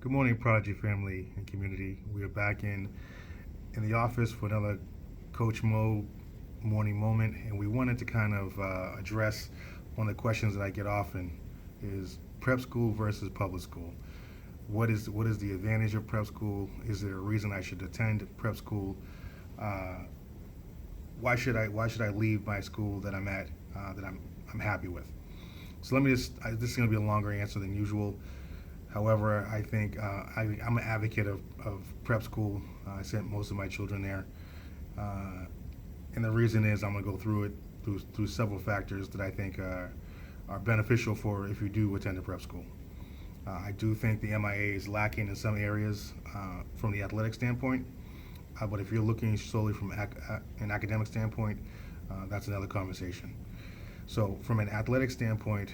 Good morning, Prodigy family and community. We are back in the office for another Coach Mo morning moment, and we wanted to kind of address one of the questions that I get often: is prep school versus public school. What is the advantage of prep school? Is there a reason I should attend prep school? Uh, why should I leave my school that I'm at that I'm happy with? So let me this is going to be a longer answer than usual. However, I think I'm an advocate of prep school. I sent most of my children there, uh, and the reason is I'm going to go through it through several factors that I think are beneficial for if you do attend a prep school. I do think the MIA is lacking in some areas from the athletic standpoint, but if you're looking solely from an academic standpoint, that's another conversation. So, from an athletic standpoint,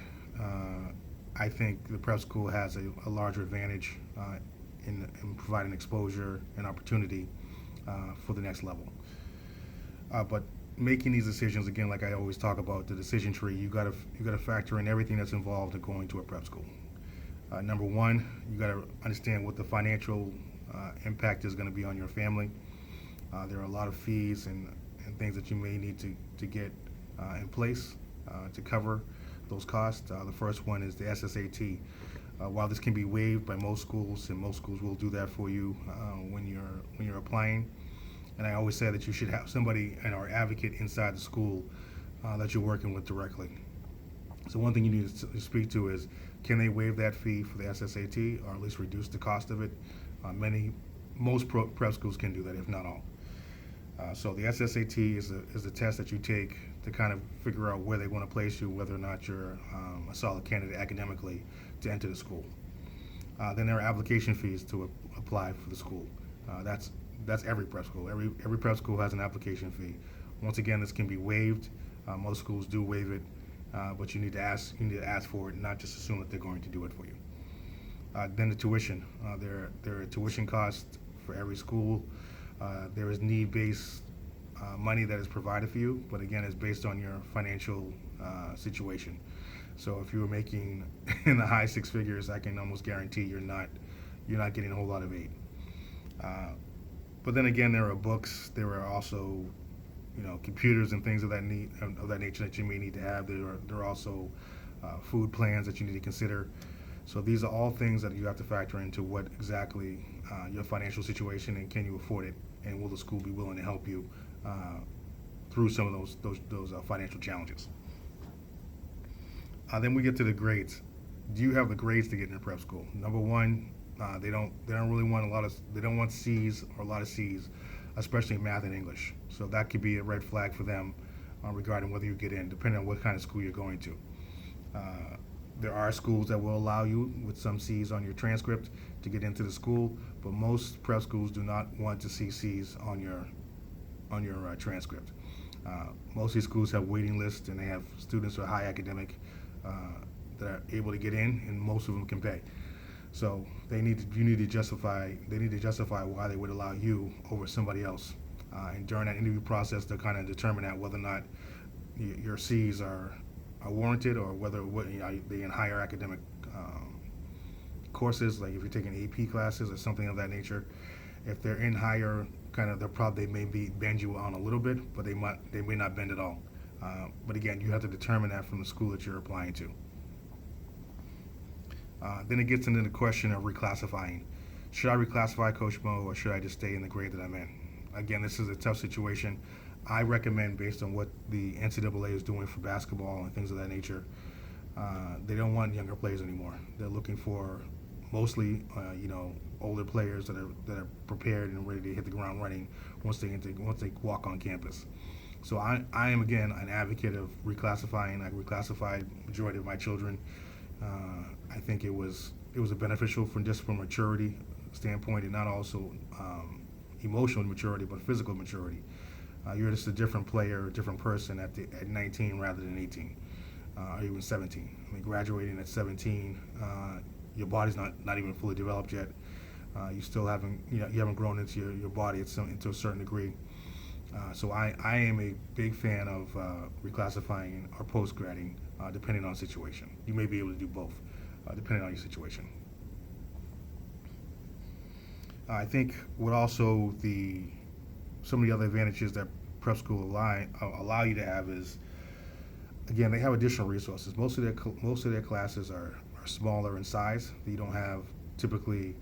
I think the prep school has a larger advantage in providing exposure and opportunity for the next level. But making these decisions again, like I always talk about the decision tree, you got to factor in everything that's involved in going to a prep school. Number one, you got to understand what the financial impact is going to be on your family. There are a lot of fees and things that you may need to get in place to cover those costs. The first one is the SSAT. While this can be waived by most schools, and most schools will do that for you when you're applying, and I always say that you should have somebody and our advocate inside the school that you're working with directly. So one thing you need to speak to is, can they waive that fee for the SSAT, or at least reduce the cost of it? Most prep schools can do that, if not all. So the SSAT is a test that you take to kind of figure out where they want to place you, whether or not you're a solid candidate academically to enter the school. Then there are application fees to apply for the school. That's every prep school. Every prep school has an application fee. Once again, this can be waived. Most schools do waive it, but you need to ask for it, and not just assume that they're going to do it for you. Then the tuition. There are tuition costs for every school. There is need-based money that is provided for you, but again, it's based on your financial situation. So if you were making in the high six figures, I can almost guarantee you're not getting a whole lot of aid. Uh, but then again, there are books. There are also computers and things of that nature that you may need to have. There are also food plans that you need to consider. So these are all things that you have to factor into what exactly your financial situation, and can you afford it, and will the school be willing to help you through some of those financial challenges. Then we get to the grades. Do you have the grades to get into prep school? Number one, they don't really want they don't want C's or a lot of C's, especially in math and English. So that could be a red flag for them regarding whether you get in, depending on what kind of school you're going to. Uh, there are schools that will allow you with some C's on your transcript to get into the school, but most prep schools do not want to see C's on your transcript. Most of these schools have waiting lists, and they have students with high academic uh, that are able to get in, and most of them can pay. So you need to justify why they would allow you over somebody else. And during that interview process, they'll kind of determine that whether or not your C's are warranted, or whether they're in higher academic courses, like if you're taking AP classes or something of that nature. If they're in higher, they may bend you on a little bit, but they may not bend at all. But again, you have to determine that from the school that you're applying to. Then it gets into the question of reclassifying. Should I reclassify, Coach Mo, or should I just stay in the grade that I'm in? Again, this is a tough situation. I recommend, based on what the NCAA is doing for basketball and things of that nature, they don't want younger players anymore. They're looking for mostly, older players that are prepared and ready to hit the ground running once they walk on campus. So I am again an advocate of reclassifying. I reclassified majority of my children. I think it was a beneficial from maturity standpoint, and not also emotional maturity, but physical maturity. You're just a different player, a different person at 19 rather than 18, or even 17. I mean, graduating at 17, your body's not even fully developed yet. You still haven't grown into your body to a certain degree. So I am a big fan of reclassifying or post-grading, depending on situation. You may be able to do both, depending on your situation. I think what also the some of the other advantages that prep school allow you to have is, again, they have additional resources. Most of their classes are smaller in size. You don't have typically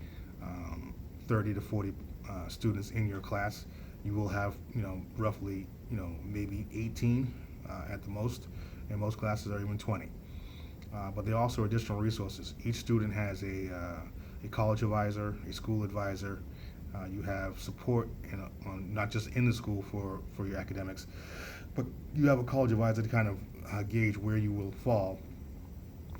30 to 40 students in your class. You will have, roughly, maybe 18 at the most, and most classes are even 20. But there are also additional resources. Each student has a college advisor, a school advisor. You have support not just in the school for your academics, but you have a college advisor to kind of gauge where you will fall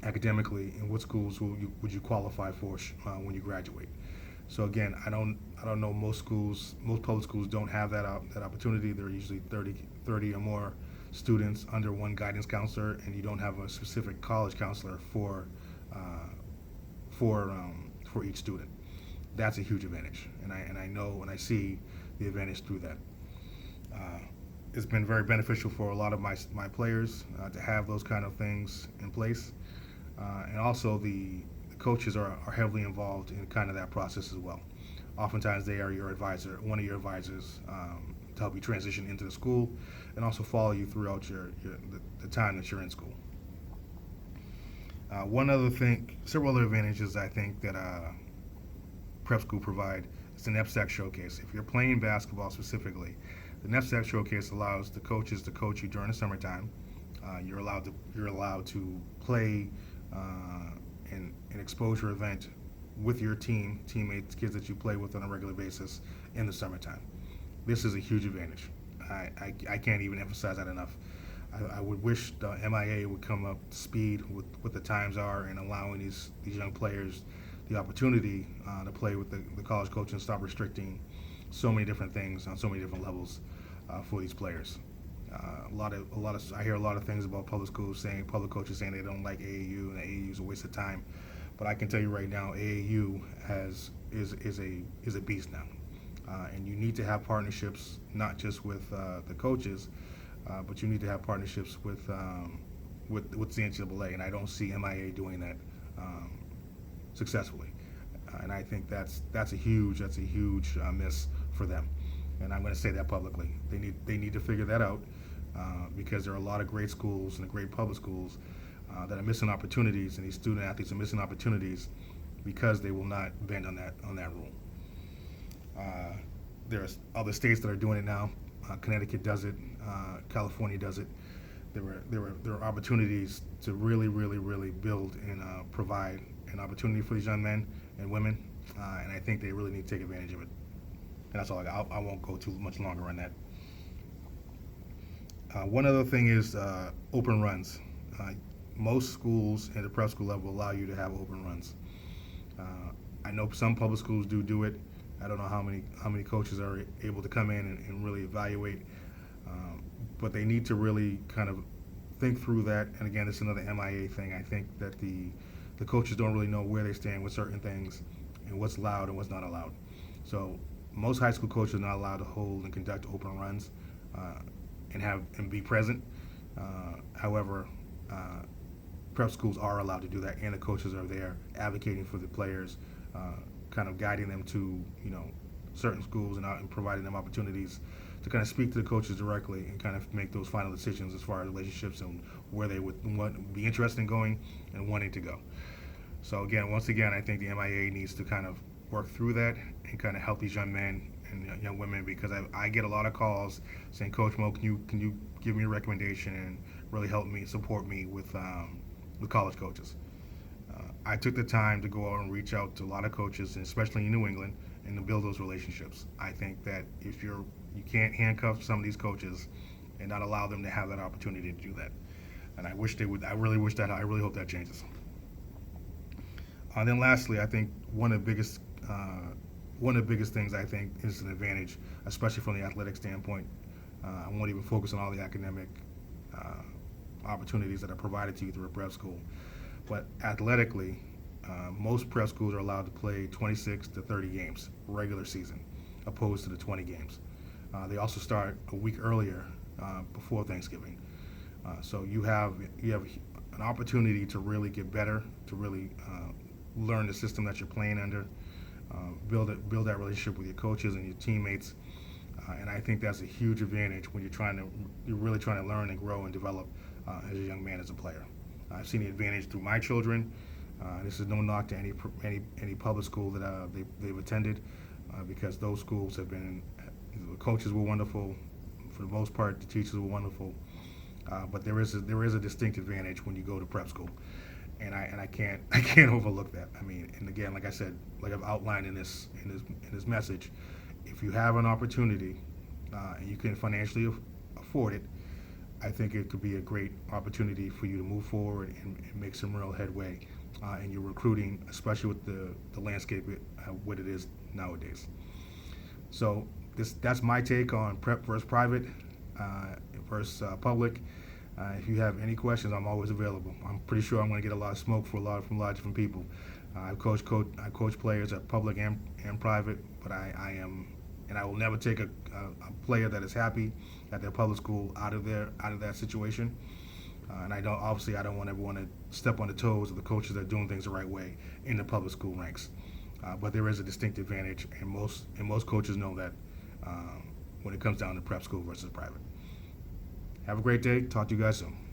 academically and what schools would you qualify for when you graduate. So again, I don't know, most public schools don't have that opportunity. There are usually 30 or more students under one guidance counselor, and you don't have a specific college counselor uh, for each student. That's a huge advantage, and I know and I see the advantage through that. Uh, it's been very beneficial for a lot of my players to have those kind of things in place, and also the coaches are heavily involved in kind of that process as well. Oftentimes they are your advisor, one of your advisors, to help you transition into the school, and also follow you throughout the time that you're in school. One other thing, several other advantages I think that prep school provide is the NEPSAC showcase. If you're playing basketball specifically, the NEPSAC showcase allows the coaches to coach you during the summertime. You're allowed to play an exposure event with your teammates, kids that you play with on a regular basis in the summertime. This is a huge advantage. I can't even emphasize that enough. I would wish the MIA would come up to speed with what the times are and allowing these young players the opportunity to play with the college coach and stop restricting so many different things on so many different levels for these players. I hear a lot of things about public coaches saying they don't like AAU and AAU is a waste of time. But I can tell you right now, AAU is a beast now, and you need to have partnerships not just with the coaches, but you need to have partnerships with the NCAA, and I don't see MIA doing that successfully, and I think that's a huge miss for them, and I'm going to say that publicly. They need to figure that out because there are a lot of great schools and great public schools that are missing opportunities, and these student athletes are missing opportunities because they will not bend on that rule. There's other states that are doing it now. Connecticut does it. California does it. There are opportunities to really build and provide an opportunity for these young men and women, and I think they really need to take advantage of it. And that's all I won't go too much longer on that. One other thing is open runs. Most schools at the prep school level allow you to have open runs. I know some public schools do it. I don't know how many coaches are able to come in and really evaluate, but they need to really kind of think through that. And again, it's another MIA thing. I think that the coaches don't really know where they stand with certain things and what's allowed and what's not allowed. So most high school coaches are not allowed to hold and conduct open runs and be present. However, prep schools are allowed to do that, and the coaches are there advocating for the players, kind of guiding them to certain schools and providing them opportunities to kind of speak to the coaches directly and kind of make those final decisions as far as relationships and where they would be interested in going and wanting to go. So once again, I think the MIA needs to kind of work through that and kind of help these young men and young women, because I get a lot of calls saying, Coach Mo, can you give me a recommendation and really help me, support me with college coaches. I took the time to go out and reach out to a lot of coaches, and especially in New England, and to build those relationships. I think that if you can't handcuff some of these coaches and not allow them to have that opportunity to do that. And I wish they would. I really hope that changes. Then lastly, I think one of the biggest things I think is an advantage, especially from the athletic standpoint. I won't even focus on all the academic opportunities that are provided to you through a prep school. But athletically, most prep schools are allowed to play 26 to 30 games regular season, opposed to the 20 games. They also start a week earlier before Thanksgiving. So you have an opportunity to really get better, to really learn the system that you're playing under, build that relationship with your coaches and your teammates. And I think that's a huge advantage when you're really trying to learn and grow and develop as a young man, as a player. I've seen the advantage through my children. This is no knock to any public school that they've attended, because those schools have been, the coaches were wonderful. For the most part, the teachers were wonderful. But there is a distinct advantage when you go to prep school, and I can't overlook that. I mean, and again, like I said, like I've outlined in this message, if you have an opportunity and you can financially afford it, I think it could be a great opportunity for you to move forward and make some real headway in your recruiting, especially with the landscape what it is nowadays. So that's my take on prep versus private versus public. If you have any questions, I'm always available. I'm pretty sure I'm going to get a lot of smoke from a lot of different people. I coach players at public and private, but I am, and I will never take a player that is happy at their public school out of that situation. And I don't want everyone to step on the toes of the coaches that are doing things the right way in the public school ranks. But there is a distinct advantage, and most coaches know that when it comes down to prep school versus private. Have a great day. Talk to you guys soon.